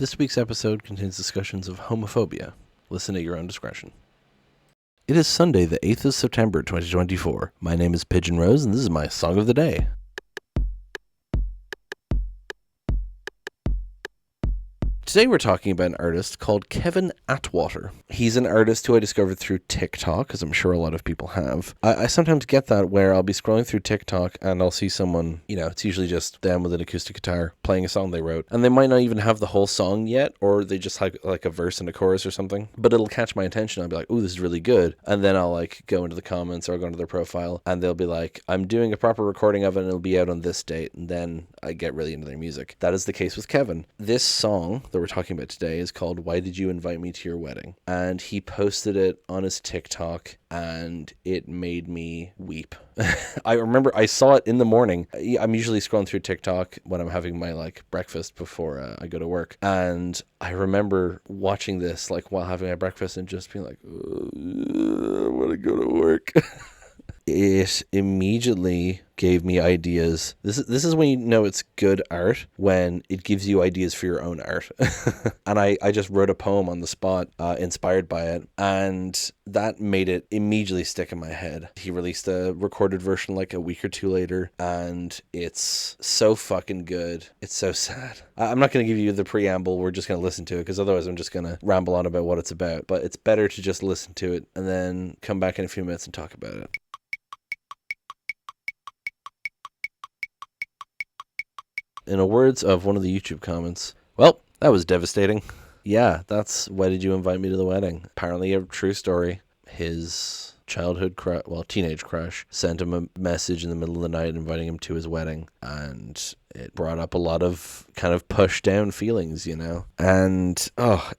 This week's episode contains discussions of homophobia. Listen at your own discretion. It is Sunday, the 8th of September, 2024. My name is Pigeon Rose, and this is my song of the day. Today we're talking about an artist called Kevin Atwater. He's an artist who I discovered through TikTok, as I'm sure a lot of people have. I sometimes get that where I'll be scrolling through TikTok and I'll see someone, it's usually just them with an acoustic guitar playing a song they wrote. And they might not even have the whole song yet, or they just have like a verse and a chorus or something. But it'll catch my attention. I'll be like, oh, this is really good. And then I'll go into the comments or I'll go into their profile and they'll be like, I'm doing a proper recording of it and it'll be out on this date. And then I get really into their music. That is the case with Kevin. This song that we're talking about today is called Why Did You Invite Me to Your Wedding? And he posted it on his TikTok and it made me weep. I remember I saw it in the morning. I'm usually scrolling through TikTok when I'm having my breakfast before I go to work. And I remember watching this while having my breakfast and just being like, I want to go to work. It immediately gave me ideas. This is when you know it's good art, when it gives you ideas for your own art. And I just wrote a poem on the spot, inspired by it, and that made it immediately stick in my head. He released a recorded version a week or two later, and it's so fucking good. It's so sad. I'm not going to give you the preamble. We're just going to listen to it, because otherwise I'm just going to ramble on about what it's about. But it's better to just listen to it and then come back in a few minutes and talk about it. In the words of one of the YouTube comments, well, that was devastating. Yeah, that's Why Did You Invite Me to the Wedding? Apparently a true story. His childhood teenage crush sent him a message in the middle of the night inviting him to his wedding, and it brought up a lot of kind of push down feelings, and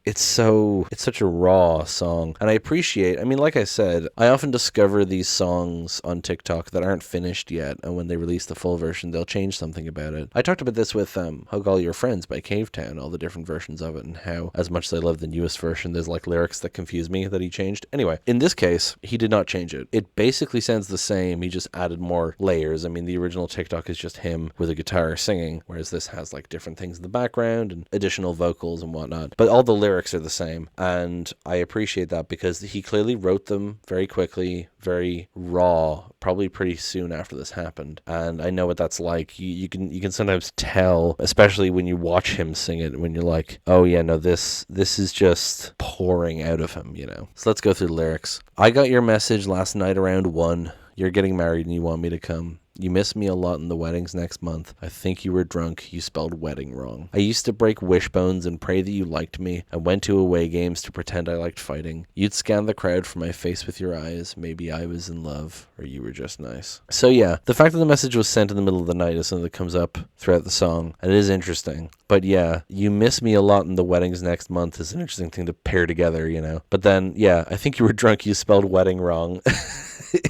it's such a raw song. And I appreciate, like I said, I often discover these songs on TikTok that aren't finished yet, and when they release the full version they'll change something about it. I talked about this with Hug All Your Friends by Cavetown, all the different versions of it, and how as much as I love the newest version, there's lyrics that confuse me that he changed. Anyway, in this case he did not change it. It basically sounds the same. He just added more layers. The original TikTok is just him with a guitar singing, whereas this has different things in the background and additional vocals and whatnot. But all the lyrics are the same, and I appreciate that because he clearly wrote them very quickly, very raw, probably pretty soon after this happened. And I know what that's like. You can sometimes tell, especially when you watch him sing it, when you're like, oh yeah, no, this is just pouring out of him, So let's go through the lyrics. I got your message last night around 1. You're getting married and you want me to come. You miss me a lot and the wedding's next month. I think you were drunk. You spelled wedding wrong. I used to break wishbones and pray that you liked me. I went to away games to pretend I liked fighting. You'd scan the crowd for my face with your eyes. Maybe I was in love, or you were just nice. So yeah, the fact that the message was sent in the middle of the night is something that comes up throughout the song, and it is interesting. But yeah, you miss me a lot and the wedding's next month is an interesting thing to pair together, But then, yeah, I think you were drunk. You spelled wedding wrong.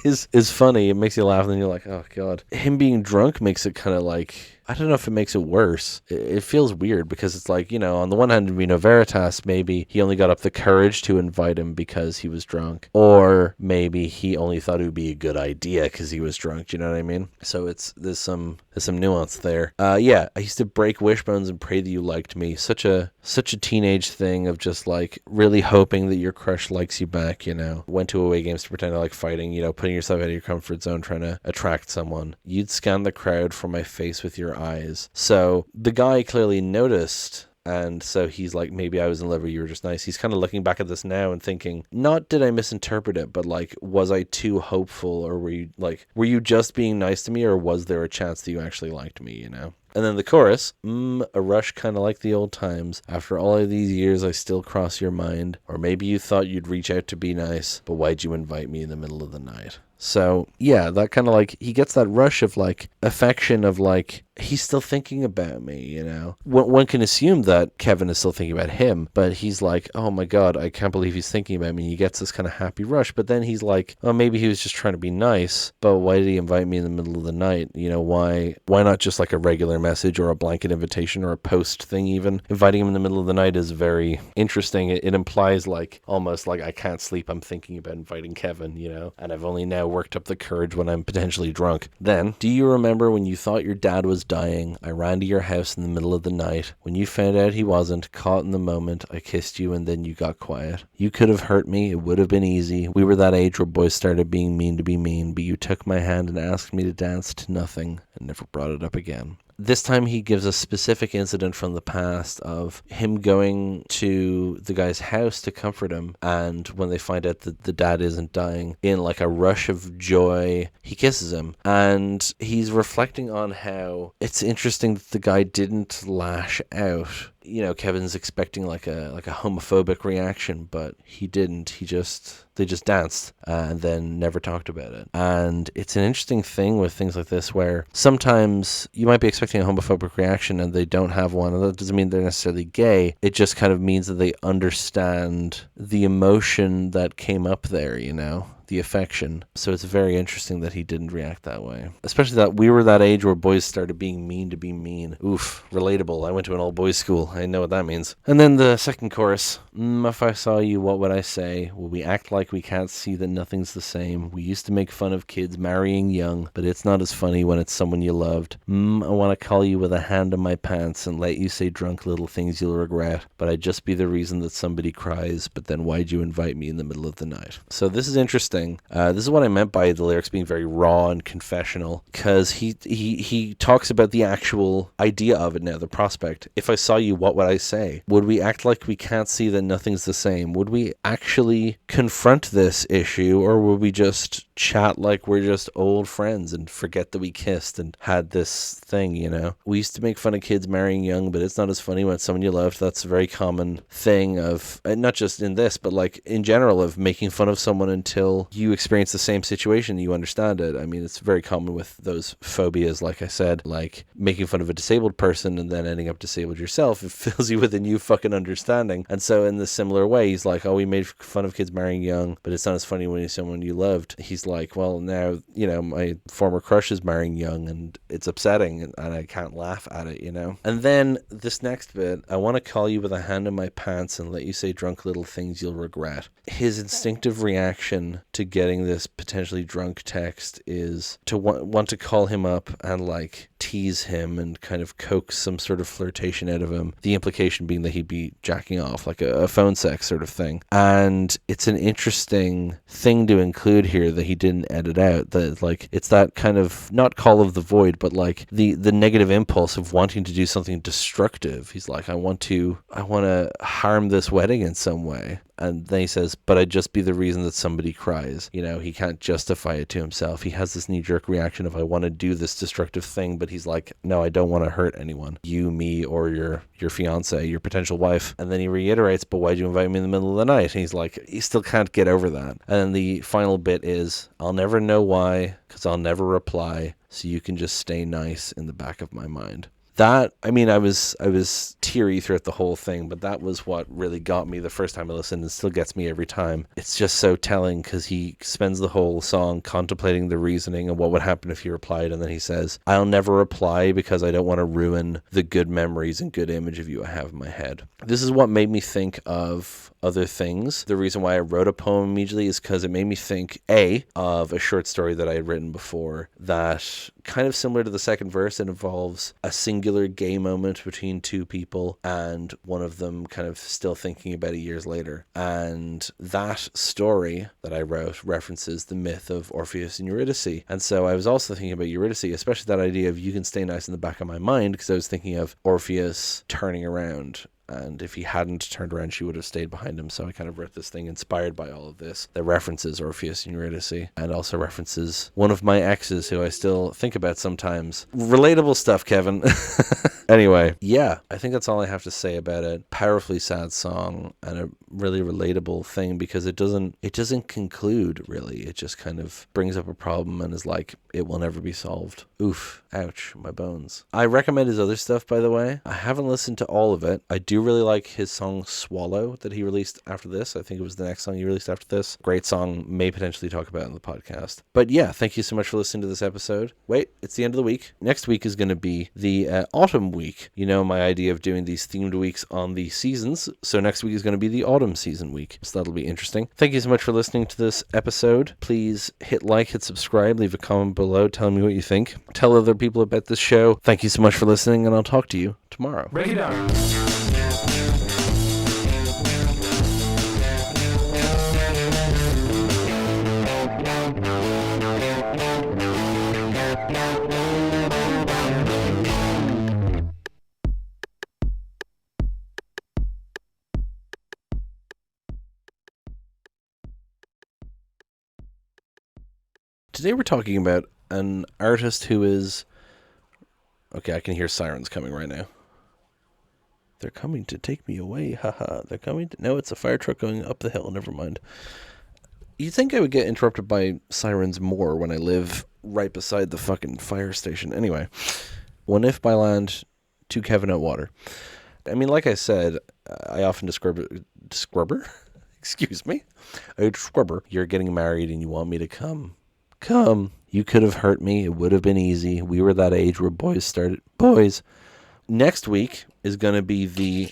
is funny. It makes you laugh, and then you're like, oh god. Him being drunk makes it kind of I don't know if it makes it worse. It feels weird because it's on the one hand, Veritas, maybe he only got up the courage to invite him because he was drunk. Or maybe he only thought it would be a good idea because he was drunk. Do you know what I mean? So there's some nuance there. Yeah, I used to break wishbones and pray that you liked me. Such a teenage thing of just really hoping that your crush likes you back, Went to away games to pretend I like fighting, putting yourself out of your comfort zone, trying to attract someone. You'd scan the crowd for my face with your eyes. So the guy clearly noticed, and so he's like, maybe I was in love or you were just nice. He's kind of looking back at this now and thinking, not did I misinterpret it, but was I too hopeful, or were you just being nice to me, or was there a chance that you actually liked me, And then the chorus, a rush kind of like the old times. After all of these years, I still cross your mind. Or maybe you thought you'd reach out to be nice, but why'd you invite me in the middle of the night? So, yeah, that kind of he gets that rush of affection of he's still thinking about me, One can assume that Kevin is still thinking about him, but he's like, oh my god, I can't believe he's thinking about me. He gets this kind of happy rush, but then he's like, oh, maybe he was just trying to be nice, but why did he invite me in the middle of the night? Why not just a regular message or a blanket invitation or a post thing even? Inviting him in the middle of the night is very interesting. It implies almost I can't sleep, I'm thinking about inviting Kevin, and I've only now worked up the courage when I'm potentially drunk. Then, do you remember when you thought your dad was dying? I ran to your house in the middle of the night. When you found out he wasn't, caught in the moment, I kissed you and then you got quiet. You could have hurt me. It would have been easy. We were that age where boys started being mean to be mean, but you took my hand and asked me to dance to nothing and never brought it up again. This time he gives a specific incident from the past of him going to the guy's house to comfort him, and when they find out that the dad isn't dying, in like a rush of joy, he kisses him. And he's reflecting on how it's interesting that the guy didn't lash out. You know, Kevin's expecting like a homophobic reaction, but he didn't. They just danced and then never talked about it. And it's an interesting thing with things like this where sometimes you might be expecting a homophobic reaction and they don't have one. And that doesn't mean they're necessarily gay. It just kind of means that they understand the emotion that came up there, you know, the affection. So it's very interesting that he didn't react that way. Especially that we were that age where boys started being mean to be mean. Oof, relatable. I went to an all boys school. I know what that means. And then the second chorus. If I saw you, what would I say? Will we act like we can't see that nothing's the same? We used to make fun of kids marrying young, but it's not as funny when it's someone you loved. I want to call you with a hand in my pants and let you say drunk little things you'll regret, but I'd just be the reason that somebody cries, but then why'd you invite me in the middle of the night? So this is interesting. This is what I meant by the lyrics being very raw and confessional, because he talks about the actual idea of it now, the prospect. If I saw you, what would I say? Would we act like we can't see that nothing's the same? Would we actually confront this issue, or would we just chat like we're just old friends and forget that we kissed and had this thing, you know? We used to make fun of kids marrying young, but it's not as funny when it's someone you loved. That's a very common thing of, not just in this, but like in general, of making fun of someone until you experience the same situation, you understand it. I mean, it's very common with those phobias, like I said, like making fun of a disabled person and then ending up disabled yourself. It fills you with a new fucking understanding. And so in the similar way, he's like, oh, we made fun of kids marrying young, but it's not as funny when it's someone you loved. He's like, well, now, you know, my former crush is marrying young and it's upsetting and I can't laugh at it, you know? And then this next bit, I want to call you with a hand in my pants and let you say drunk little things you'll regret. His instinctive reaction to getting this potentially drunk text is to want to call him up and like tease him and kind of coax some sort of flirtation out of him. The implication being that he'd be jacking off, like a phone sex sort of thing. And it's an interesting thing to include here that he didn't edit out. That like it's that kind of not call of the void, but like the negative impulse of wanting to do something destructive. He's like, I want to harm this wedding in some way. And then he says, but I'd just be the reason that somebody cries. You know, he can't justify it to himself. He has this knee-jerk reaction of, I want to do this destructive thing, but he's like, no, I don't want to hurt anyone. You, me, or your fiance, your potential wife. And then he reiterates, but why'd you invite me in the middle of the night? And he's like, he still can't get over that. And then the final bit is, I'll never know why, because I'll never reply, so you can just stay nice in the back of my mind. That, I mean, I was teary throughout the whole thing, but that was what really got me the first time I listened and still gets me every time. It's just so telling because he spends the whole song contemplating the reasoning of what would happen if he replied, and then he says, I'll never reply because I don't want to ruin the good memories and good image of you I have in my head. This is what made me think of other things. The reason why I wrote a poem immediately is because it made me think, A, of a short story that I had written before that kind of similar to the second verse. It involves a singular gay moment between two people and one of them kind of still thinking about it years later. And that story that I wrote references the myth of Orpheus and Eurydice. And so I was also thinking about Eurydice, especially that idea of you can stay nice in the back of my mind, because I was thinking of Orpheus turning around. And if he hadn't turned around, she would have stayed behind him. So I kind of wrote this thing inspired by all of this that references Orpheus and Eurydice and also references one of my exes who I still think about sometimes. Relatable stuff, Kevin. Anyway, yeah, I think that's all I have to say about it. Powerfully sad song and a really relatable thing because it doesn't conclude really. It just kind of brings up a problem and is like, it will never be solved. Oof, ouch, my bones. I recommend his other stuff, by the way. I haven't listened to all of it. I do really like his song Swallow that he released after this. I think it was the next song he released after this. Great song, may potentially talk about in the podcast. But yeah, thank you so much for listening to this episode. Wait, it's the end of the week. Next week is going to be the autumn week. You know, my idea of doing these themed weeks on the seasons. So next week is going to be the autumn autumn season week. So that'll be interesting. Thank you so much for listening to this episode. Please hit like, hit subscribe, leave a comment below telling me what you think. Tell other people about this show. Thank you so much for listening, and I'll talk to you tomorrow. Break it down. Today we're talking about an artist who is... Okay, I can hear sirens coming right now. They're coming to take me away, haha. They're coming to... No, it's a fire truck going up the hill, never mind. You'd think I would get interrupted by sirens more when I live right beside the fucking fire station. Anyway, One If by Land to Kevin Atwater. I mean, like I said, I often Scrubber? Excuse me? Scrubber. You're getting married and you want me to come. Come. You could have hurt me. It would have been easy. We were that age where boys started... Boys. Next week is going to be the